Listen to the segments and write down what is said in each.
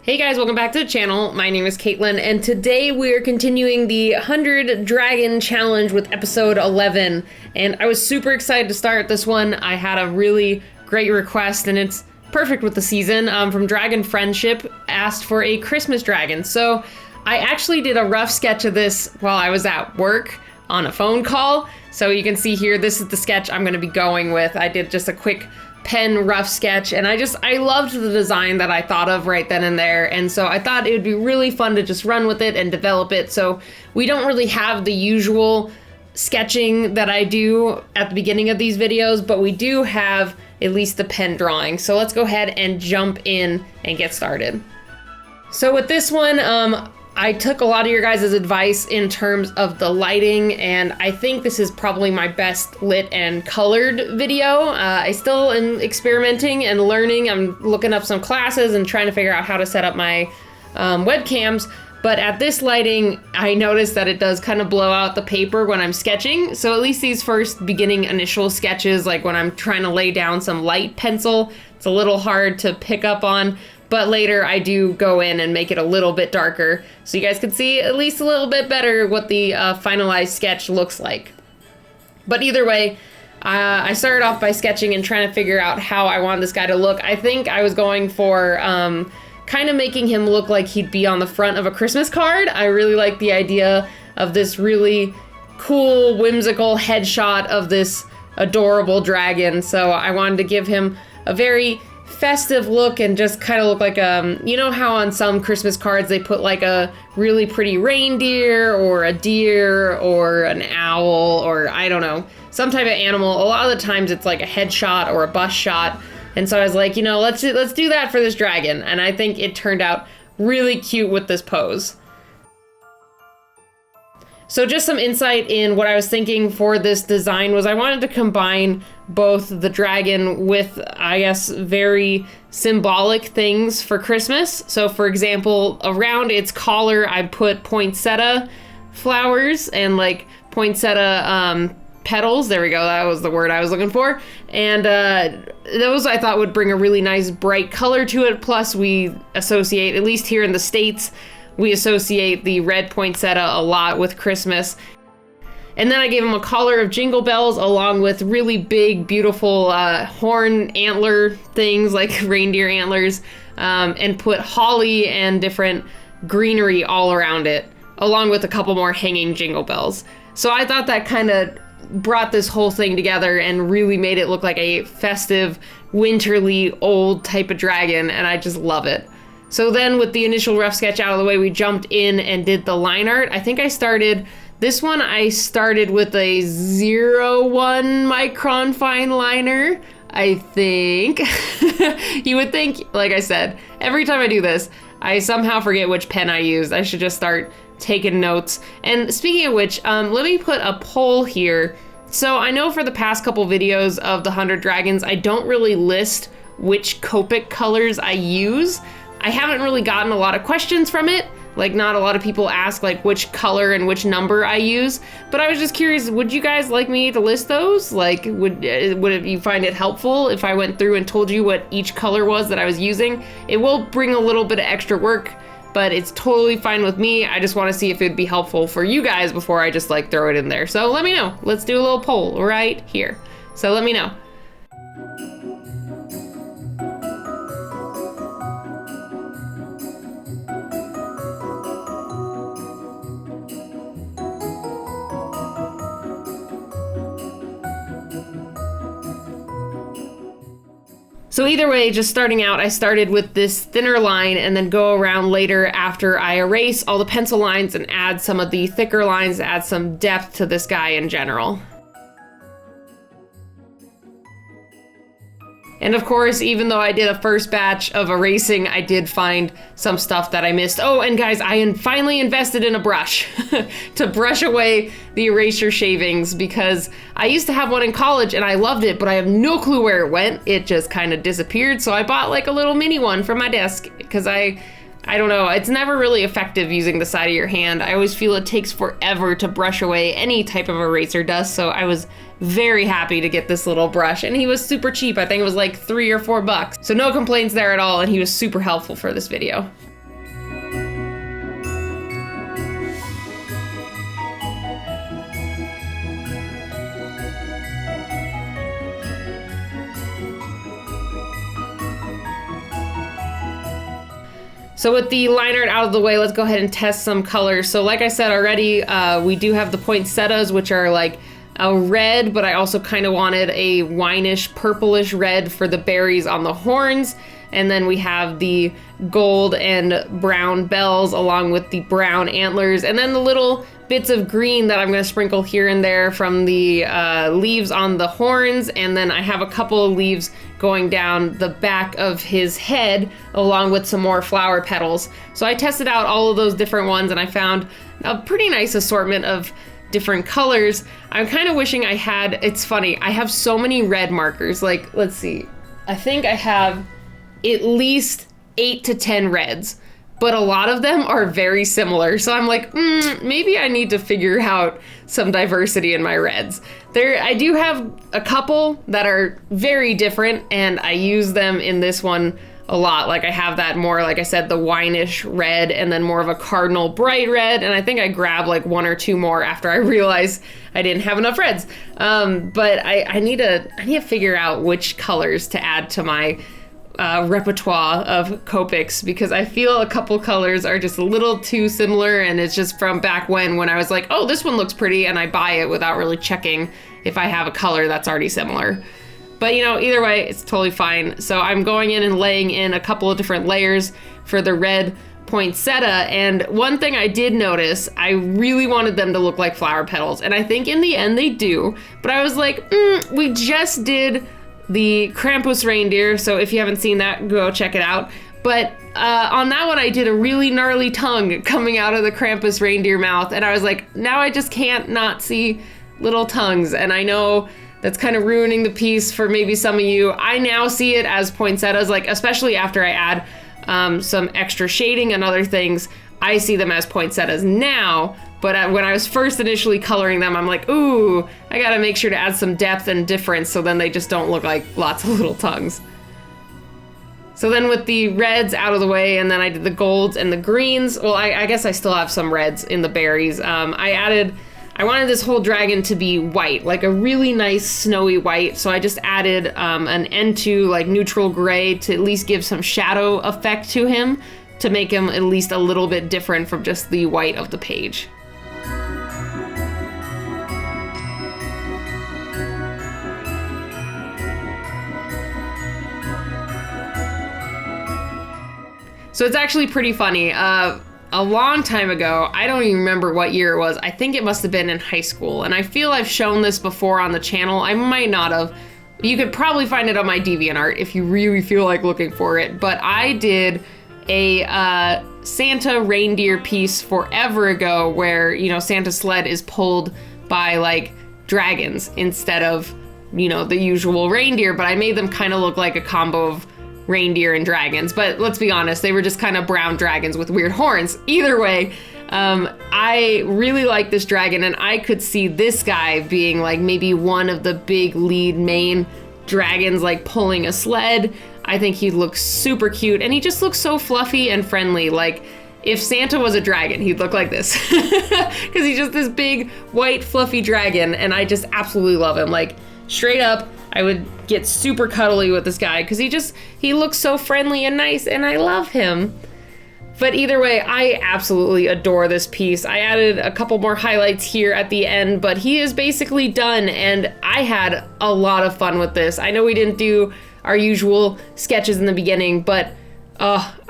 Hey guys, welcome back to the channel. My name is Katelyn, and today we are continuing the 100 Dragon Challenge with episode 11. And I was super excited to start this one. I had a really great request, and it's perfect with the season, from Dragon Friendship, asked for a Christmas dragon. So I actually did a rough sketch of this while I was at work on a phone call. So you can see here, this is the sketch I'm gonna be going with. I did just a quick pen rough sketch, and I loved the design that I thought of right then and there, and so I thought it would be really fun to just run with it and develop it. So we don't really have the usual sketching that I do at the beginning of these videos, but we do have at least the pen drawing. So let's go ahead and jump in and get started. So with this one, I took a lot of your guys' advice in terms of the lighting, and I think this is probably my best lit and colored video. I still am experimenting and learning. I'm looking up some classes and trying to figure out how to set up my webcams, but at this lighting, I noticed that it does kind of blow out the paper when I'm sketching. So at least these first beginning initial sketches, like when I'm trying to lay down some light pencil, it's a little hard to pick up on. But later I do go in and make it a little bit darker so you guys can see at least a little bit better what the finalized sketch looks like. But either way, I started off by sketching and trying to figure out how I wanted this guy to look. I think I was going for kind of making him look like he'd be on the front of a Christmas card. I really like the idea of this really cool, whimsical headshot of this adorable dragon. So I wanted to give him a very festive look and just kind of look like you know how on some Christmas cards they put like a really pretty reindeer or a deer or an owl or I don't know, some type of animal. A lot of the times it's like a headshot or a bust shot, and so I was like, you know, let's do that for this dragon, and I think it turned out really cute with this pose. So just some insight in what I was thinking for this design was I wanted to combine both the dragon with, I guess, very symbolic things for Christmas. So for example, around its collar, I put poinsettia flowers and like poinsettia petals. There we go. That was the word I was looking for. And those I thought would bring a really nice bright color to it. Plus we associate, at least here in the States, we associate the red poinsettia a lot with Christmas. And then I gave him a collar of jingle bells along with really big, beautiful horn antler things like reindeer antlers, and put holly and different greenery all around it, along with a couple more hanging jingle bells. So I thought that kind of brought this whole thing together and really made it look like a festive, winterly, old type of dragon, and I just love it. So then with the initial rough sketch out of the way, we jumped in and did the line art. I think I started with a 0.1 micron fine liner, I think. You would think, like I said, every time I do this, I somehow forget which pen I used. I should just start taking notes. And speaking of which, let me put a poll here. So I know for the past couple videos of the 100 Dragons, I don't really list which Copic colors I use. I haven't really gotten a lot of questions from it. Like, not a lot of people ask like which color and which number I use, but I was just curious, would you guys like me to list those? Like, would you find it helpful if I went through and told you what each color was that I was using? It will bring a little bit of extra work, but it's totally fine with me. I just want to see if it'd be helpful for you guys before I just like throw it in there. So let me know. Let's do a little poll right here. So let me know. So either way, just starting out, I started with this thinner line and then go around later after I erase all the pencil lines and add some of the thicker lines, add some depth to this guy in general. And of course, even though I did a first batch of erasing, I did find some stuff that I missed. Oh, and guys, I finally invested in a brush to brush away the eraser shavings, because I used to have one in college and I loved it, but I have no clue where it went. It just kind of disappeared. So I bought like a little mini one for my desk, because I don't know, it's never really effective using the side of your hand. I always feel it takes forever to brush away any type of eraser dust, so I was very happy to get this little brush, and he was super cheap. I think it was like $3 or $4. So no complaints there at all, and he was super helpful for this video. So with the line art out of the way, let's go ahead and test some colors. So like I said already, we do have the poinsettias, which are like a red, but I also kind of wanted a wineish, purplish red for the berries on the horns. And then we have the gold and brown bells along with the brown antlers. And then the little bits of green that I'm going to sprinkle here and there from the leaves on the horns. And then I have a couple of leaves going down the back of his head along with some more flower petals. So I tested out all of those different ones and I found a pretty nice assortment of different colors. I'm kind of wishing I had, it's funny, I have so many red markers. Like, let's see, I think I have at least 8 to 10 reds, but a lot of them are very similar. So I'm like, maybe I need to figure out some diversity in my reds. I do have a couple that are very different and I use them in this one a lot. Like I have that more, like I said, the wineish red and then more of a cardinal bright red. And I think I grabbed like 1 or 2 more after I realized I didn't have enough reds. But I need to figure out which colors to add to my repertoire of Copics, because I feel a couple colors are just a little too similar, and it's just from back when I was like, oh, this one looks pretty, and I buy it without really checking if I have a color that's already similar. But you know, either way, it's totally fine. So I'm going in and laying in a couple of different layers for the red poinsettia, and one thing I did notice, I really wanted them to look like flower petals, and I think in the end they do, but I was like, we just did the Krampus reindeer, so if you haven't seen that, go check it out. But on that one, I did a really gnarly tongue coming out of the Krampus reindeer mouth, and I was like, now I just can't not see little tongues, and I know that's kind of ruining the piece for maybe some of you. I now see it as poinsettias, like especially after I add some extra shading and other things, I see them as poinsettias now. But when I was first initially coloring them, I'm like, ooh, I gotta make sure to add some depth and difference so then they just don't look like lots of little tongues. So then with the reds out of the way, and then I did the golds and the greens. Well, I guess I still have some reds in the berries. I wanted this whole dragon to be white, like a really nice snowy white. So I just added an N2 like neutral gray to at least give some shadow effect to him, to make him at least a little bit different from just the white of the page. So it's actually pretty funny. A long time ago, I don't even remember what year it was. I think it must have been in high school. And I feel I've shown this before on the channel. I might not have. You could probably find it on my DeviantArt if you really feel like looking for it. But I did a Santa reindeer piece forever ago where, you know, Santa's sled is pulled by like dragons instead of, you know, the usual reindeer. But I made them kind of look like a combo of reindeer and dragons, but let's be honest, they were just kind of brown dragons with weird horns. Either way, I really like this dragon, and I could see this guy being like maybe one of the big lead main dragons, like pulling a sled. I think he looks super cute, and he just looks so fluffy and friendly. Like if Santa was a dragon, he'd look like this, because he's just this big white fluffy dragon, and I just absolutely love him. Like straight up, I would get super cuddly with this guy because he looks so friendly and nice, and I love him. But either way, I absolutely adore this piece. I added a couple more highlights here at the end, but he is basically done, and I had a lot of fun with this. I know we didn't do our usual sketches in the beginning, but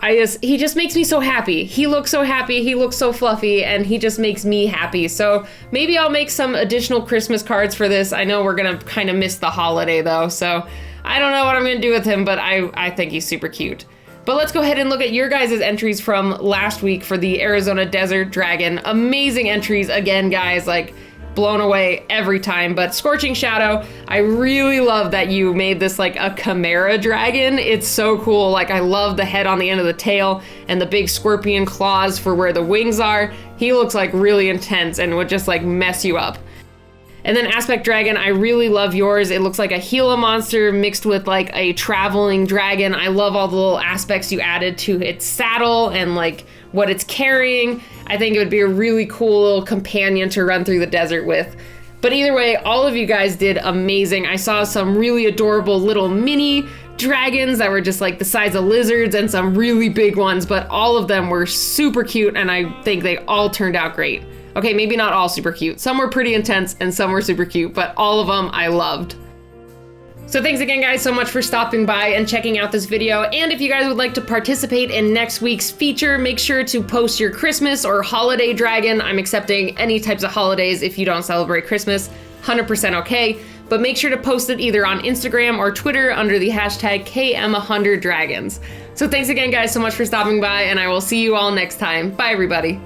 he just makes me so happy. He looks so happy, he looks so fluffy, and he just makes me happy. So maybe I'll make some additional Christmas cards for this. I know we're gonna kind of miss the holiday though, so I don't know what I'm gonna do with him, but I think he's super cute. But let's go ahead and look at your guys' entries from last week for the Arizona Desert Dragon. Amazing entries again, guys, like blown away every time. But Scorching Shadow, I really love that you made this like a chimera dragon. It's so cool. Like I love the head on the end of the tail and the big scorpion claws for where the wings are. He looks like really intense and would just like mess you up. And then Aspect Dragon, I really love yours. It looks like a Gila monster mixed with like a traveling dragon. I love all the little aspects you added to its saddle and like what it's carrying. I think it would be a really cool little companion to run through the desert with. But either way, all of you guys did amazing. I saw some really adorable little mini dragons that were just like the size of lizards and some really big ones, but all of them were super cute and I think they all turned out great. Okay, maybe not all super cute. Some were pretty intense and some were super cute, but all of them I loved. So thanks again, guys, so much for stopping by and checking out this video. And if you guys would like to participate in next week's feature, make sure to post your Christmas or holiday dragon. I'm accepting any types of holidays if you don't celebrate Christmas, 100% okay. But make sure to post it either on Instagram or Twitter under the hashtag KM100Dragons. So thanks again, guys, so much for stopping by, and I will see you all next time. Bye, everybody.